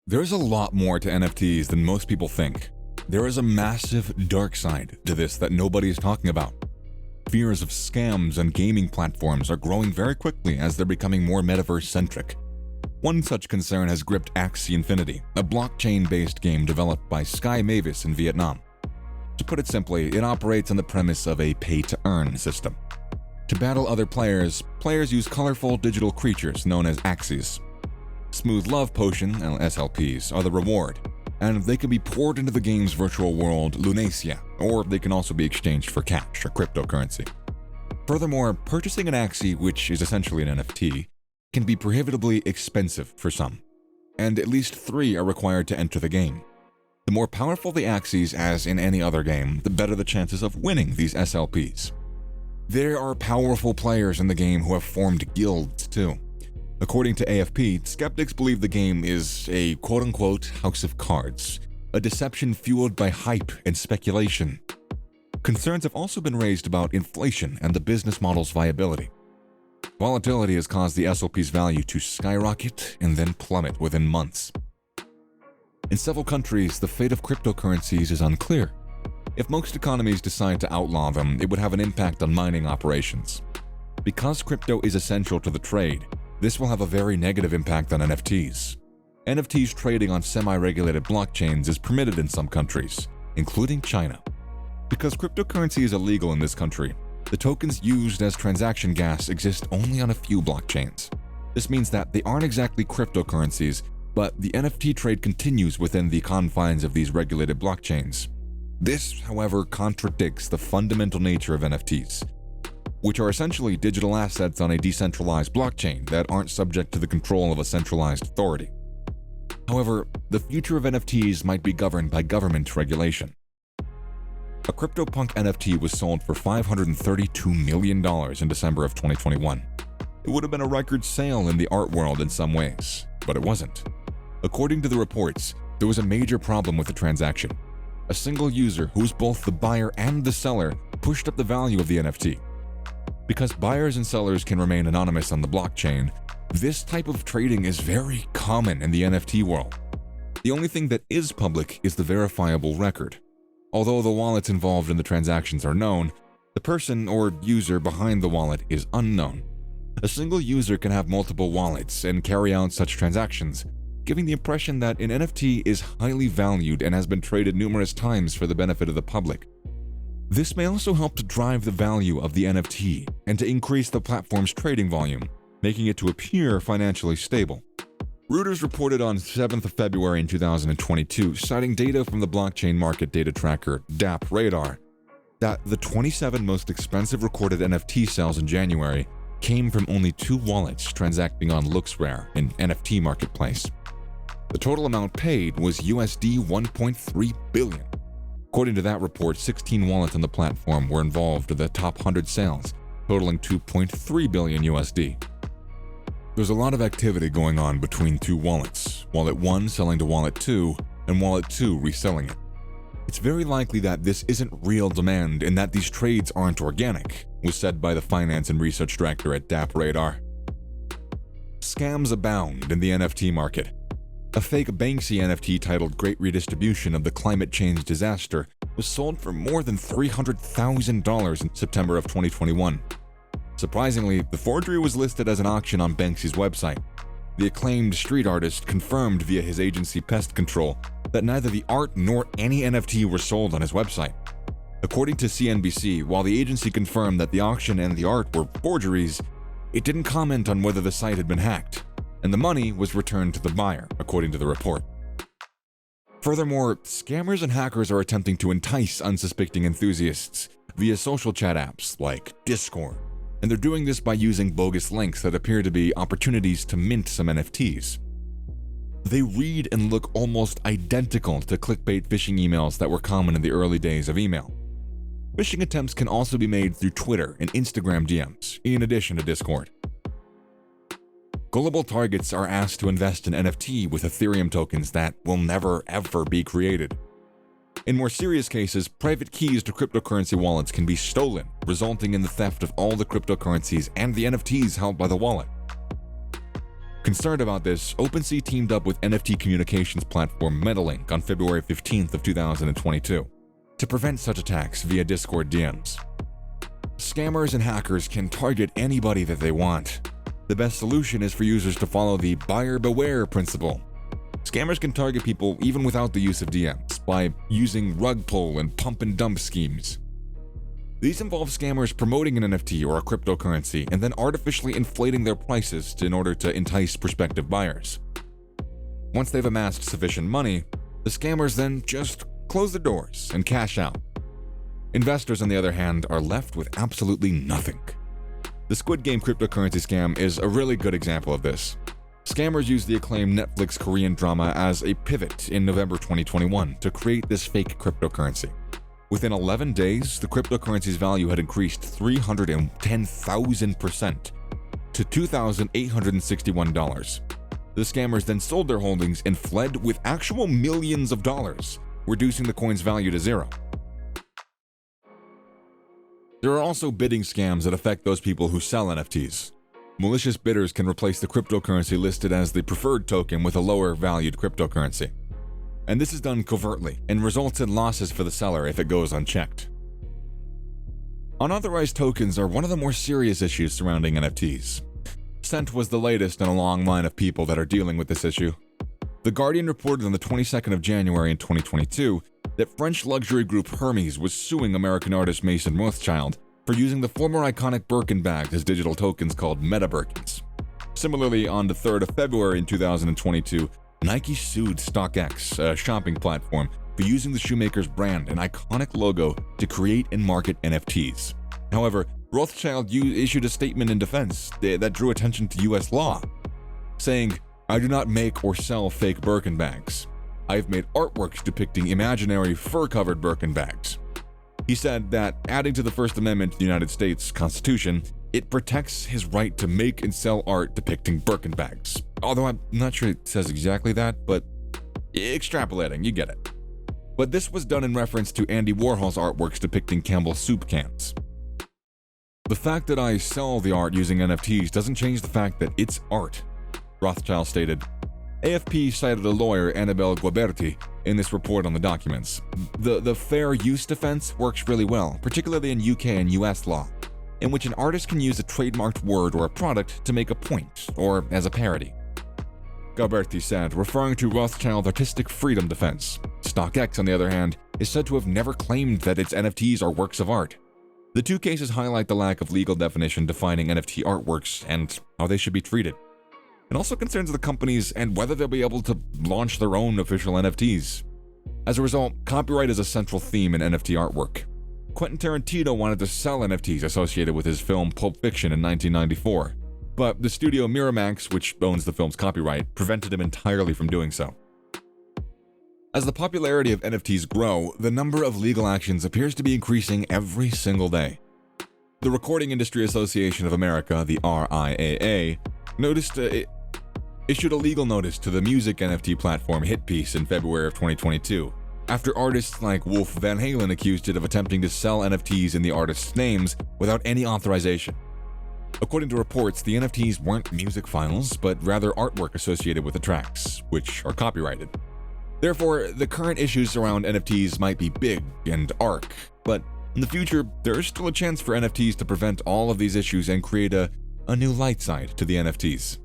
There's a lot more to NFTs than most people think. There is a massive dark side to this that nobody is talking about. Fears of scams on gaming platforms are growing very quickly as they're becoming more metaverse-centric. One such concern has gripped Axie Infinity, a blockchain-based game developed by Sky Mavis in Vietnam. To put it simply, it operates on the premise of a pay-to-earn system. To battle other players use colorful digital creatures known as Axies. Smooth Love Potion, SLPs, are the reward, and they can be poured into the game's virtual world Lunacia, or they can also be exchanged for cash or cryptocurrency. Furthermore, purchasing an Axie, which is essentially an NFT, can be prohibitively expensive for some, and at least 3 are required to enter the game. The more powerful the Axies, as in any other game, the better the chances of winning these SLPs. There are powerful players in the game who have formed guilds too. According to AFP, skeptics believe the game is a quote-unquote house of cards, a deception fueled by hype and speculation. Concerns have also been raised about inflation and the business model's viability. Volatility has caused the SLP's value to skyrocket and then plummet within months. In several countries, the fate of cryptocurrencies is unclear. If most economies decide to outlaw them, it would have an impact on mining operations. Because crypto is essential to the trade, this will have a very negative impact on NFTs. NFTs trading on semi-regulated blockchains is permitted in some countries, including China. Because cryptocurrency is illegal in this country, the tokens used as transaction gas exist only on a few blockchains. This means that they aren't exactly cryptocurrencies, but the NFT trade continues within the confines of these regulated blockchains. This, however, contradicts the fundamental nature of NFTs, which are essentially digital assets on a decentralized blockchain that aren't subject to the control of a centralized authority. However, the future of NFTs might be governed by government regulation. A CryptoPunk NFT was sold for $532 million in December of 2021. It would have been a record sale in the art world in some ways, but it wasn't. According to the reports, there was a major problem with the transaction. A single user who was both the buyer and the seller pushed up the value of the NFT. Because buyers and sellers can remain anonymous on the blockchain, this type of trading is very common in the NFT world. The only thing that is public is the verifiable record. Although the wallets involved in the transactions are known, the person or user behind the wallet is unknown. A single user can have multiple wallets and carry out such transactions, giving the impression that an NFT is highly valued and has been traded numerous times for the benefit of the public. This may also help to drive the value of the NFT and to increase the platform's trading volume, making it to appear financially stable. Reuters reported on 7th of February in 2022, citing data from the blockchain market data tracker DApp Radar, that the 27 most expensive recorded NFT sales in January came from only 2 wallets transacting on LooksRare, an NFT marketplace. The total amount paid was USD 1.3 billion. According to that report, 16 wallets on the platform were involved in the top 100 sales, totaling 2.3 billion USD. There's a lot of activity going on between 2 wallets, Wallet 1 selling to Wallet 2, and Wallet 2 reselling it. It's very likely that this isn't real demand and that these trades aren't organic, was said by the finance and research director at DApp Radar. Scams abound in the NFT market. A fake Banksy NFT titled Great Redistribution of the Climate Change Disaster was sold for more than $300,000 in September of 2021. Surprisingly, the forgery was listed as an auction on Banksy's website. The acclaimed street artist confirmed via his agency Pest Control that neither the art nor any NFT were sold on his website. According to CNBC, while the agency confirmed that the auction and the art were forgeries, it didn't comment on whether the site had been hacked, and the money was returned to the buyer, according to the report. Furthermore, scammers and hackers are attempting to entice unsuspecting enthusiasts via social chat apps like Discord, and they're doing this by using bogus links that appear to be opportunities to mint some NFTs. They read and look almost identical to clickbait phishing emails that were common in the early days of email. Phishing attempts can also be made through Twitter and Instagram DMs, in addition to Discord. Gullible targets are asked to invest in NFT with Ethereum tokens that will never ever be created. In more serious cases, private keys to cryptocurrency wallets can be stolen, resulting in the theft of all the cryptocurrencies and the NFTs held by the wallet. Concerned about this, OpenSea teamed up with NFT communications platform MetaLink on February 15th of 2022 to prevent such attacks via Discord DMs. Scammers and hackers can target anybody that they want. The best solution is for users to follow the buyer beware principle. Scammers can target people even without the use of DMs by using rug pull and pump and dump schemes. These involve scammers promoting an NFT or a cryptocurrency and then artificially inflating their prices in order to entice prospective buyers. Once they've amassed sufficient money, the scammers then just close the doors and cash out. Investors, on the other hand, are left with absolutely nothing. The Squid Game cryptocurrency scam is a really good example of this. Scammers used the acclaimed Netflix Korean drama as a pivot in November 2021 to create this fake cryptocurrency. Within 11 days, the cryptocurrency's value had increased 310,000% to $2,861. The scammers then sold their holdings and fled with actual millions of dollars, reducing the coin's value to zero. There are also bidding scams that affect those people who sell NFTs. Malicious bidders can replace the cryptocurrency listed as the preferred token with a lower valued cryptocurrency. And this is done covertly and results in losses for the seller if it goes unchecked. Unauthorized tokens are one of the more serious issues surrounding NFTs. Cent was the latest in a long line of people that are dealing with this issue. The Guardian reported on the 22nd of January in 2022 that French luxury group Hermes was suing American artist Mason Rothschild for using the former iconic Birkin bags as digital tokens called Meta Birkins. Similarly, on the 3rd of February in 2022, Nike sued StockX, a shopping platform, for using the shoemaker's brand and iconic logo to create and market NFTs. However, Rothschild issued a statement in defense that drew attention to US law, saying, "I do not make or sell fake Birkin bags. I have made artworks depicting imaginary fur-covered Birkin bags." He said that, adding to the First Amendment to the United States Constitution, it protects his right to make and sell art depicting Birkin bags. Although I'm not sure it says exactly that, but extrapolating, you get it. But this was done in reference to Andy Warhol's artworks depicting Campbell's soup cans. "The fact that I sell the art using NFTs doesn't change the fact that it's art," Rothschild stated. AFP cited a lawyer, Annabelle Guaberti, in this report on the documents. The fair use defense works really well, particularly in UK and US law, in which an artist can use a trademarked word or a product to make a point, or as a parody. Guaberti said, referring to Rothschild's artistic freedom defense. StockX, on the other hand, is said to have never claimed that its NFTs are works of art. The two cases highlight the lack of legal definition defining NFT artworks and how they should be treated. It also concerns the companies and whether they'll be able to launch their own official NFTs. As a result, copyright is a central theme in NFT artwork. Quentin Tarantino wanted to sell NFTs associated with his film Pulp Fiction in 1994, but the studio Miramax, which owns the film's copyright, prevented him entirely from doing so. As the popularity of NFTs grow, the number of legal actions appears to be increasing every single day. The Recording Industry Association of America, the RIAA, issued a legal notice to the music NFT platform Hitpiece in February of 2022, after artists like Wolf Van Halen accused it of attempting to sell NFTs in the artists' names without any authorization. According to reports, the NFTs weren't music files, but rather artwork associated with the tracks, which are copyrighted. Therefore, the current issues around NFTs might be big and arc, but in the future, there is still a chance for NFTs to prevent all of these issues and create a new light side to the NFTs.